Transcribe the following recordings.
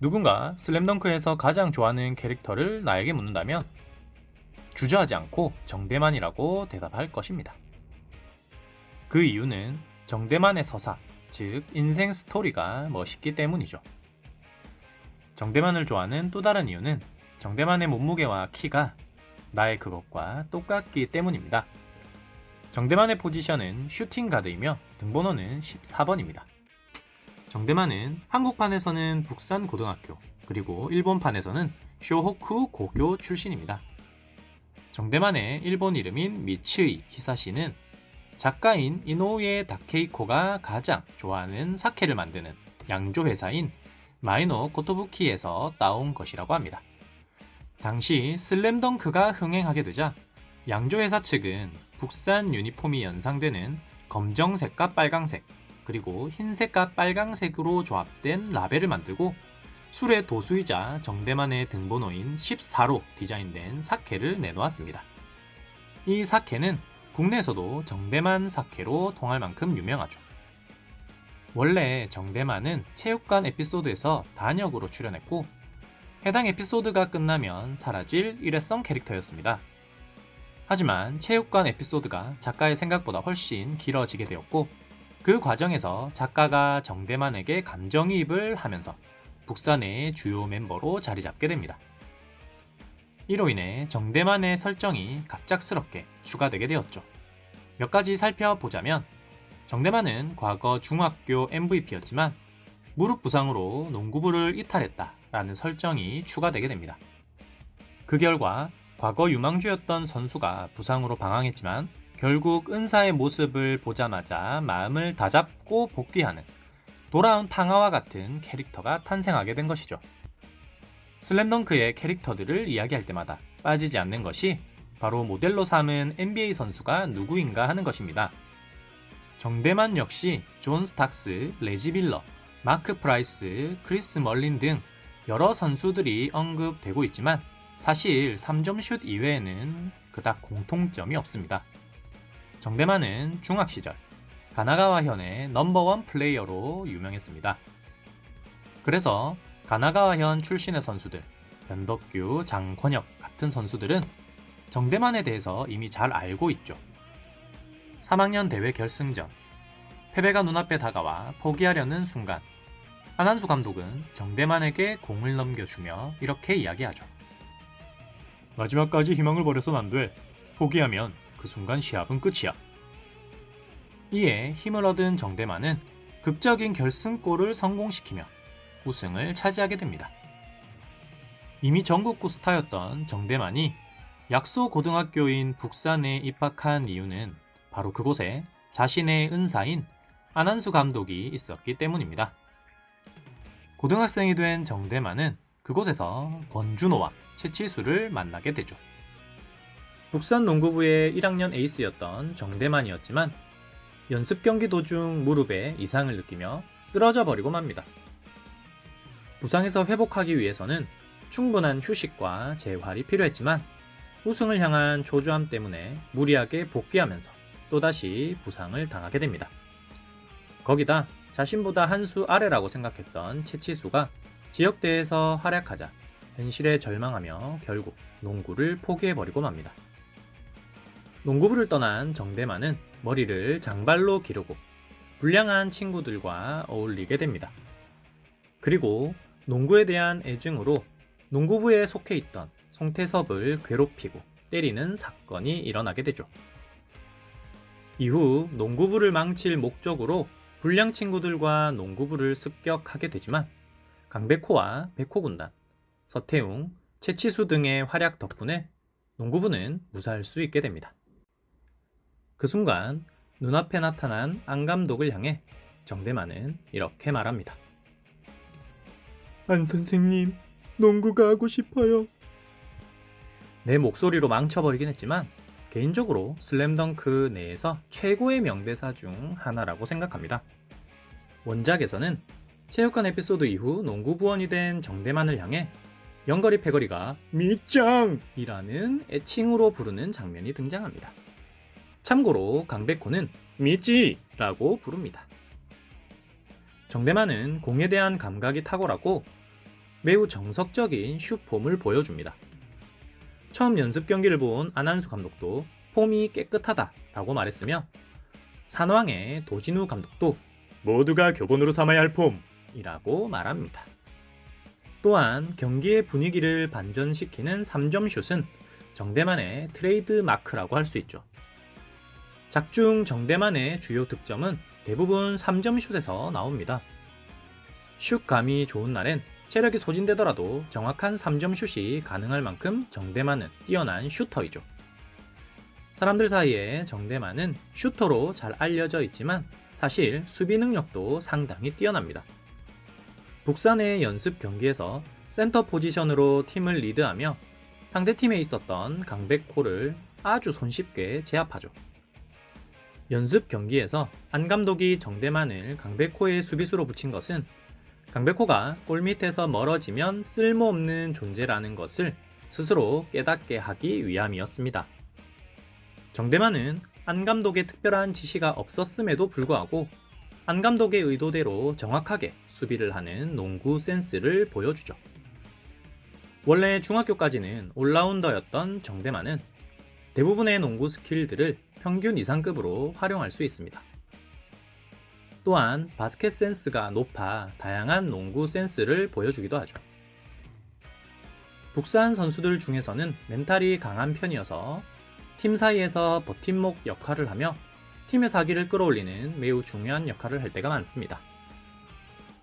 누군가 슬램덩크에서 가장 좋아하는 캐릭터를 나에게 묻는다면 주저하지 않고 정대만이라고 대답할 것입니다. 그 이유는 정대만의 서사, 즉 인생 스토리가 멋있기 때문이죠. 정대만을 좋아하는 또 다른 이유는 정대만의 몸무게와 키가 나의 그것과 똑같기 때문입니다. 정대만의 포지션은 슈팅 가드이며 등번호는 14번입니다. 정대만은 한국판에서는 북산고등학교, 그리고 일본판에서는 쇼호쿠 고교 출신입니다. 정대만의 일본 이름인 미츠이 히사시는 작가인 이노우에 다케이코가 가장 좋아하는 사케를 만드는 양조 회사인 마이노 코토부키에서 따온 것이라고 합니다. 당시 슬램덩크가 흥행하게 되자 양조 회사 측은 북산 유니폼이 연상되는 검정색과 빨강색, 그리고 흰색과 빨강색으로 조합된 라벨을 만들고 술의 도수이자 정대만의 등번호인 14로 디자인된 사케를 내놓았습니다. 이 사케는 국내에서도 정대만 사케로 통할 만큼 유명하죠. 원래 정대만은 체육관 에피소드에서 단역으로 출연했고 해당 에피소드가 끝나면 사라질 일회성 캐릭터였습니다. 하지만 체육관 에피소드가 작가의 생각보다 훨씬 길어지게 되었고 그 과정에서 작가가 정대만에게 감정이입을 하면서 북산의 주요 멤버로 자리 잡게 됩니다. 이로 인해 정대만의 설정이 갑작스럽게 추가되게 되었죠. 몇 가지 살펴보자면 정대만은 과거 중학교 MVP였지만 무릎 부상으로 농구부를 이탈했다라는 설정이 추가되게 됩니다. 그 결과 과거 유망주였던 선수가 부상으로 방황했지만 결국 은사의 모습을 보자마자 마음을 다잡고 복귀하는 돌아온 탕화와 같은 캐릭터가 탄생하게 된 것이죠. 슬램덩크의 캐릭터들을 이야기할 때마다 빠지지 않는 것이 바로 모델로 삼은 NBA 선수가 누구인가 하는 것입니다. 정대만 역시 존 스탁스, 레지 빌러, 마크 프라이스, 크리스 멀린 등 여러 선수들이 언급되고 있지만 사실 3점 슛 이외에는 그닥 공통점이 없습니다. 정대만은 중학 시절 가나가와 현의 넘버원 플레이어로 유명했습니다. 그래서 가나가와 현 출신의 선수들, 변덕규, 장권혁 같은 선수들은 정대만에 대해서 이미 잘 알고 있죠. 3학년 대회 결승전, 패배가 눈앞에 다가와 포기하려는 순간 안한수 감독은 정대만에게 공을 넘겨주며 이렇게 이야기하죠. 마지막까지 희망을 버려선 안 돼. 포기하면 그 순간 시합은 끝이야. 이에 힘을 얻은 정대만은 극적인 결승골을 성공시키며 우승을 차지하게 됩니다. 이미 전국구 스타였던 정대만이 약소 고등학교인 북산에 입학한 이유는 바로 그곳에 자신의 은사인 안한수 감독이 있었기 때문입니다. 고등학생이 된 정대만은 그곳에서 권준호와 최치수를 만나게 되죠. 북산 농구부의 1학년 에이스였던 정대만이었지만 연습 경기 도중 무릎에 이상을 느끼며 쓰러져 버리고 맙니다. 부상에서 회복하기 위해서는 충분한 휴식과 재활이 필요했지만 우승을 향한 초조함 때문에 무리하게 복귀하면서 또다시 부상을 당하게 됩니다. 거기다 자신보다 한 수 아래라고 생각했던 최치수가 지역대회에서 활약하자 현실에 절망하며 결국 농구를 포기해버리고 맙니다. 농구부를 떠난 정대만은 머리를 장발로 기르고 불량한 친구들과 어울리게 됩니다. 그리고 농구에 대한 애증으로 농구부에 속해 있던 송태섭을 괴롭히고 때리는 사건이 일어나게 되죠. 이후 농구부를 망칠 목적으로 불량 친구들과 농구부를 습격하게 되지만 강백호와 백호군단, 서태웅, 최치수 등의 활약 덕분에 농구부는 무사할 수 있게 됩니다. 그 순간 눈앞에 나타난 안 감독을 향해 정대만은 이렇게 말합니다. 안 선생님, 농구가 하고 싶어요. 내 목소리로 망쳐버리긴 했지만 개인적으로 슬램덩크 내에서 최고의 명대사 중 하나라고 생각합니다. 원작에서는 체육관 에피소드 이후 농구부원이 된 정대만을 향해 영거리 패거리가 미짱이라는 애칭으로 부르는 장면이 등장합니다. 참고로 강백호는 미찌라고 부릅니다. 정대만은 공에 대한 감각이 탁월하고 매우 정석적인 슛폼을 보여줍니다. 처음 연습 경기를 본 안한수 감독도 폼이 깨끗하다라고 말했으며 산왕의 도진우 감독도 모두가 교본으로 삼아야 할 폼이라고 말합니다. 또한 경기의 분위기를 반전시키는 3점 슛은 정대만의 트레이드 마크라고 할 수 있죠. 작중 정대만의 주요 득점은 대부분 3점 슛에서 나옵니다. 슛감이 좋은 날엔 체력이 소진되더라도 정확한 3점 슛이 가능할 만큼 정대만은 뛰어난 슈터이죠. 사람들 사이에 정대만은 슈터로 잘 알려져 있지만 사실 수비 능력도 상당히 뛰어납니다. 북산의 연습 경기에서 센터 포지션으로 팀을 리드하며 상대팀에 있었던 강백호를 아주 손쉽게 제압하죠. 연습 경기에서 안 감독이 정대만을 강백호의 수비수로 붙인 것은 강백호가 골밑에서 멀어지면 쓸모없는 존재라는 것을 스스로 깨닫게 하기 위함이었습니다. 정대만은 안 감독의 특별한 지시가 없었음에도 불구하고 안 감독의 의도대로 정확하게 수비를 하는 농구 센스를 보여주죠. 원래 중학교까지는 올라운더였던 정대만은 대부분의 농구 스킬들을 평균 이상급으로 활용할 수 있습니다. 또한 바스켓 센스가 높아 다양한 농구 센스를 보여주기도 하죠. 북산 선수들 중에서는 멘탈이 강한 편이어서 팀 사이에서 버팀목 역할을 하며 팀의 사기를 끌어올리는 매우 중요한 역할을 할 때가 많습니다.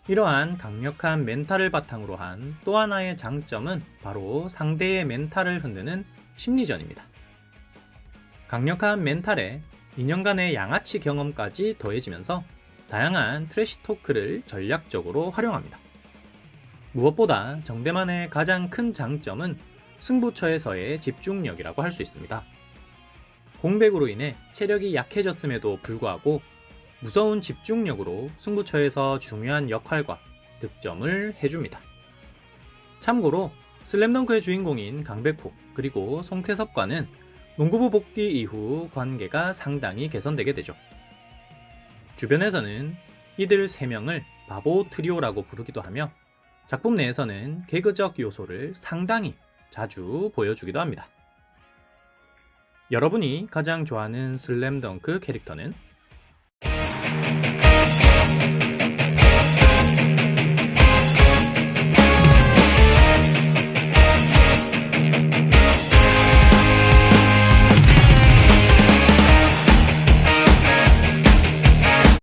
이러한 강력한 멘탈을 바탕으로 한 또 하나의 장점은 바로 상대의 멘탈을 흔드는 심리전입니다. 강력한 멘탈에 2년간의 양아치 경험까지 더해지면서 다양한 트래시 토크를 전략적으로 활용합니다. 무엇보다 정대만의 가장 큰 장점은 승부처에서의 집중력이라고 할 수 있습니다. 공백으로 인해 체력이 약해졌음에도 불구하고 무서운 집중력으로 승부처에서 중요한 역할과 득점을 해줍니다. 참고로 슬램덩크의 주인공인 강백호 그리고 송태섭과는 농구부 복귀 이후 관계가 상당히 개선되게 되죠. 주변에서는 이들 3명을 바보 트리오라고 부르기도 하며 작품 내에서는 개그적 요소를 상당히 자주 보여주기도 합니다. 여러분이 가장 좋아하는 슬램덩크 캐릭터는